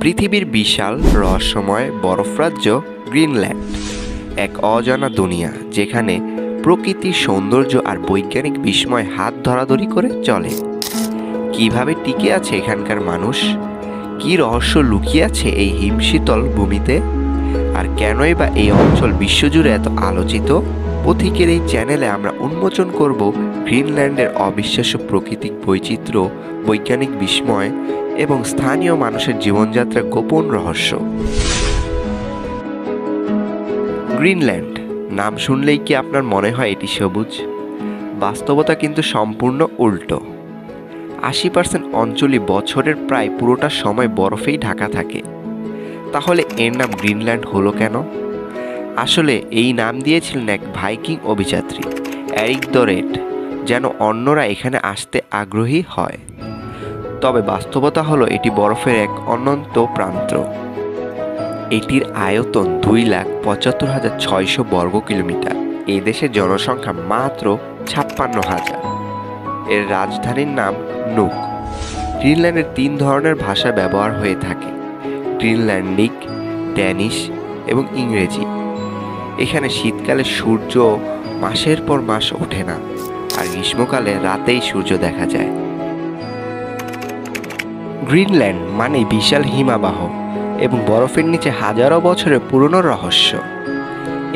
পৃথিবীর বিশাল রহস্যময় বরফ রাজ্য গ্রিনল্যান্ড এক অজানা দুনিয়া, যেখানে প্রকৃতির সৌন্দর্য আর বৈজ্ঞানিক বিস্ময় হাত ধরাধরি করে চলে। কিভাবে টিকে আছে এখানকার মানুষ, কী রহস্য লুকিয়ে আছে এই হিমশীতল ভূমিতে, আর কেনই বা এই অঞ্চল বিশ্বজুড়ে এত আলোচিত। পথিকের এই চ্যানেলে আমরা উন্মোচন করব গ্রিনল্যান্ডের অবিশ্বাস্য প্রাকৃতিক বৈচিত্র্য, বৈজ্ঞানিক বিস্ময় এবং স্থানীয় মানুষের জীবনযাত্রার গোপন রহস্য। গ্রিনল্যান্ড নাম শুনলেই কি আপনার মনে হয় এটি সবুজ? বাস্তবতা কিন্তু সম্পূর্ণ উল্টো। 80% অঞ্চলই বছরের প্রায় পুরোটা সময় বরফেই ঢাকা থাকে। তাহলে এর নাম গ্রিনল্যান্ড হলো কেন? আসলে এই নাম দিয়েছিলেন এক ভাইকিং অভিযাত্রী এরিক দ্য রেড, যেন অন্যরা এখানে আসতে আগ্রহী হয়। তবে বাস্তবতা হলো এটি বরফের এক অনন্ত প্রান্ত। এটির আয়তন 2,75,600 বর্গ কিলোমিটার। এই দেশের জনসংখ্যা মাত্র 56,000। এর রাজধানীর নাম নুক। গ্রিনল্যান্ডের 3 ধরনের ভাষা ব্যবহার হয়ে থাকে: গ্রিনল্যান্ডিক, ড্যানিশ এবং ইংরেজি। এখানে শীতকালে সূর্য মাসের পর মাস ওঠে না, আর গ্রীষ্মকালে রাতেই সূর্য দেখা যায়। গ্রিনল্যান্ড মানে বিশাল হিমাবাহ এবং বরফের নিচে হাজারো বছরের পুরনো রহস্য।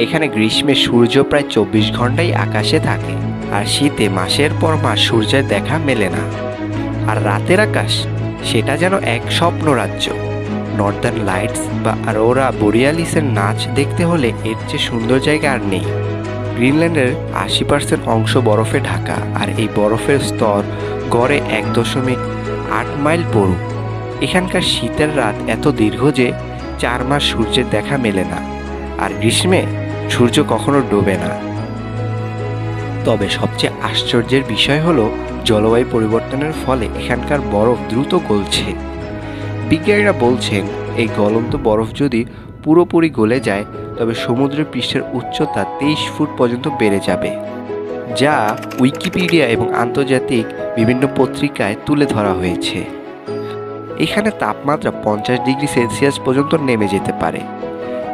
এখানে গ্রীষ্মে সূর্য প্রায় 24 ঘন্টাই আকাশে থাকে, আর শীতে মাসের পর মাস সূর্যের দেখা মেলে না। আর রাতের আকাশ, সেটা যেন এক স্বপ্ন রাজ্য। নর্দার্ন লাইটস বা অরোরা বোরিয়ালিসের নাচ দেখতে হলে এর চেয়ে সুন্দর জায়গা আর নেই। গ্রিনল্যান্ডের 80% অংশ বরফে ঢাকা, আর এই বরফের স্তর গড়ে 1.8 মাইল পুরু। এখানকার শীতের রাত এত দীর্ঘ যে 4 মাস সূর্যের দেখা মেলে না, আর গ্রীষ্মে সূর্য কখনো ডোবে না। তবে সবচেয়ে আশ্চর্যের বিষয় হলো জলবায়ু পরিবর্তনের ফলে এখানকার বরফ দ্রুত গলছে। বিজ্ঞানীরা বলছেন এই গলন্ত বরফ যদি পুরোপুরি গলে যায়, তবে সমুদ্র পৃষ্ঠের উচ্চতা 23 ফুট পর্যন্ত বেড়ে যাবে, যা উইকিপিডিয়া এবং আন্তর্জাতিক বিভিন্ন পত্রিকায় তুলে ধরা হয়েছে। এখানে তাপমাত্রা 50 ডিগ্রি সেলসিয়াস পর্যন্ত নেমে যেতে পারে।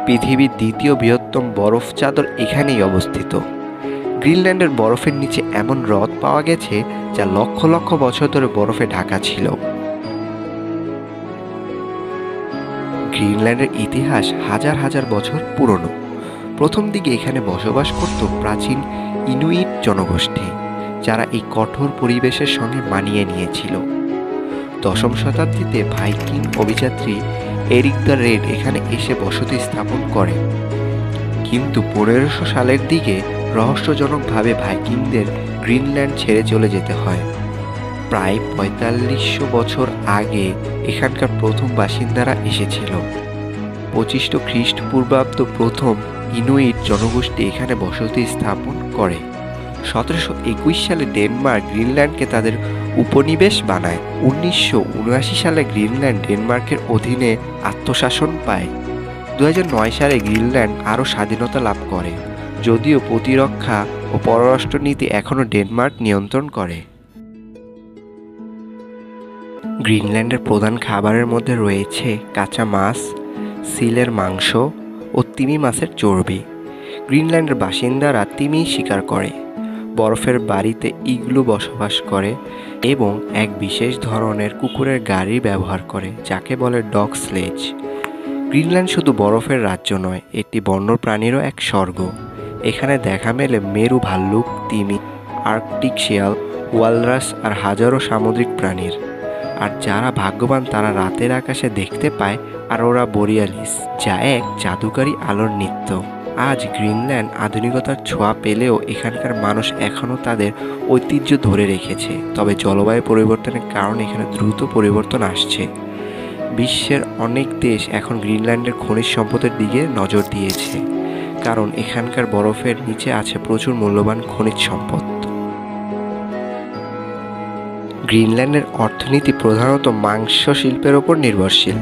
পৃথিবীর দ্বিতীয় বৃহত্তম বরফ চাদর এখানেই অবস্থিত। গ্রিনল্যান্ডের বরফের নিচে এমন হ্রদ পাওয়া গেছে যা লক্ষ লক্ষ বছর ধরে বরফে ঢাকা ছিল। গ্রিনল্যান্ডের ইতিহাস হাজার হাজার বছর পুরনো। প্রথম দিকে এখানে বসবাস করত প্রাচীন ইনুইট জনগোষ্ঠী, যারা এই কঠোর পরিবেশের সঙ্গে মানিয়ে নিয়েছিল। 10ম শতাব্দীতে ভাইকিং অভিযাত্রী এরিক দ্য রেড এখানে এসে বসতি স্থাপন করেন। কিন্তু 1500 সালের দিকে রহস্যজনকভাবে ভাইকিংদের গ্রিনল্যান্ড ছেড়ে চলে যেতে হয়। প্রায় 4500 বছর আগে এখানকার প্রথম বাসিন্দারা এসেছিল। 25 খ্রিস্টপূর্বাব্দ প্রথম ইনুইট জনগোষ্ঠী এখানে বসতি স্থাপন করে। 1721 সালে ডেনমার্ক গ্রিনল্যান্ডকে তাদের উপনিবেশ বানায়। 1979 সালে গ্রিনল্যান্ড ডেনমার্কের অধীনে আত্মশাসন পায়। 2009 সালে গ্রিনল্যান্ড আরও স্বাধীনতা লাভ করে, যদিও প্রতিরক্ষা ও পররাষ্ট্রনীতি এখনও ডেনমার্ক নিয়ন্ত্রণ করে। গ্রিনল্যান্ডের প্রধান খাবারের মধ্যে রয়েছে কাঁচা মাছ, সিলের মাংস ও তিমি মাছের চর্বি। গ্রিনল্যান্ডের বাসিন্দারা তিমি শিকার করে, বরফের বাড়িতে ইগলু বসবাস করে এবং এক বিশেষ ধরনের কুকুরের গাড়ি ব্যবহার করে, যাকে বলে ডগ স্লেজ। গ্রিনল্যান্ড শুধু বরফের রাজ্য নয়, এটি বন্যপ্রাণীরও এক স্বর্গ। এখানে দেখা মেলে মেরু ভাল্লুক, তিমি, আর্কটিক শিয়াল, ওয়ালরাস আর হাজারো সামুদ্রিক প্রাণীর। আর যারা ভাগ্যবান তারা রাতের আকাশে দেখতে পায় অরোরা বোরিয়ালিস, যা এক জাদুকরী আলোর নৃত্য। আজ গ্রিনল্যান্ড আধুনিকতার ছোঁয়া পেলেও এখানকার মানুষ এখনও তাদের ঐতিহ্য ধরে রেখেছে। তবে জলবায়ু পরিবর্তনের কারণে এখানে দ্রুত পরিবর্তন আসছে। বিশ্বের অনেক দেশ এখন গ্রিনল্যান্ডের খনিজ সম্পদের দিকে নজর দিয়েছে, কারণ এখানকার বরফের নিচে আছে প্রচুর মূল্যবান খনিজ সম্পদ। গ্রিনল্যান্ডের অর্থনীতি প্রধানত মাংস শিল্পের ওপর নির্ভরশীল।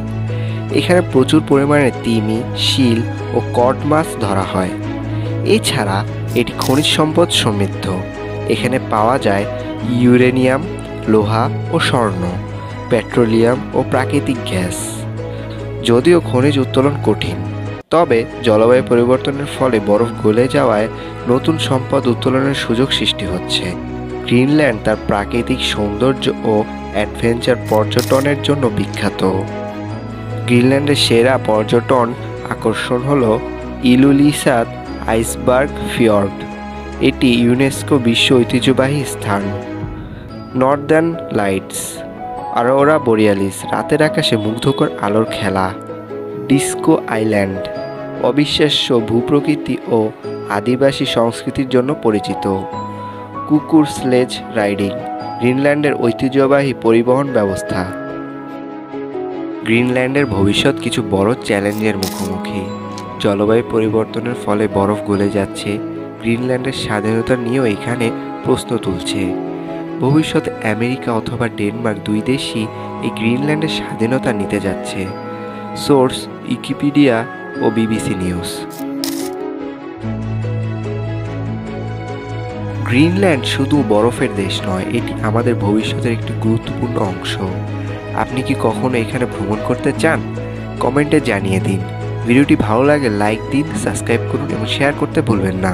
এখানে প্রচুর পরিমাণে তিমি, শিল ও কড মাছ ধরা হয়। এছাড়া এটি খনিজ সম্পদ সমৃদ্ধ। এখানে পাওয়া যায় ইউরেনিয়াম, লোহা ও স্বর্ণ, পেট্রোলিয়াম ও প্রাকৃতিক গ্যাস। যদিও খনিজ উত্তোলন কঠিন, তবে জলবায়ু পরিবর্তনের ফলে বরফ গলে যাওয়ায় নতুন সম্পদ উত্তোলনের সুযোগ সৃষ্টি হচ্ছে। গ্রিনল্যান্ড তার প্রাকৃতিক সৌন্দর্য ও অ্যাডভেঞ্চার পর্যটনের জন্য বিখ্যাত। গ্রিনল্যান্ডের সেরা পর্যটন আকর্ষণ হল ইলুলিসাত আইসবার্গ ফিয়র্ড। এটি ইউনেস্কো বিশ্ব ঐতিহ্যবাহী স্থান। নর্দার্ন লাইটস, অরোরা বোরিয়ালিস, রাতের আকাশে মুগ্ধকর আলোর খেলা। ডিস্কো আইল্যান্ড, অবিশ্বাস্য ভূপ্রকৃতি ও আদিবাসী সংস্কৃতির জন্য পরিচিত। কুকুর স্লেজ রাইডিং, গ্রিনল্যান্ডের ঐতিহ্যবাহী পরিবহন ব্যবস্থা। গ্রিনল্যান্ডের ভবিষ্যৎ কিছু বড় চ্যালেঞ্জের মুখোমুখি। জলবায়ু পরিবর্তনের ফলে বরফ গলে যাচ্ছে, গ্রিনল্যান্ডের স্বাধীনতা নিয়েও এখানে প্রশ্ন তুলছে। ভবিষ্যতে আমেরিকা অথবা ডেনমার্ক দুই দেশই এই গ্রিনল্যান্ডের স্বাধীনতা নিতে যাচ্ছে। সোর্স উইকিপিডিয়া ও বিবিসি নিউজ। গ্রিনল্যান্ড শুধু বরফের দেশ নয়, এটি আমাদের ভবিষ্যতের একটি গুরুত্বপূর্ণ অংশ। আপনি কি কখনো এখানে ভ্রমণ করতে চান? কমেন্টে জানিয়ে দিন। ভিডিওটি ভালো লাগে লাইক দিন, সাবস্ক্রাইব করুন এবং শেয়ার করতে ভুলবেন না।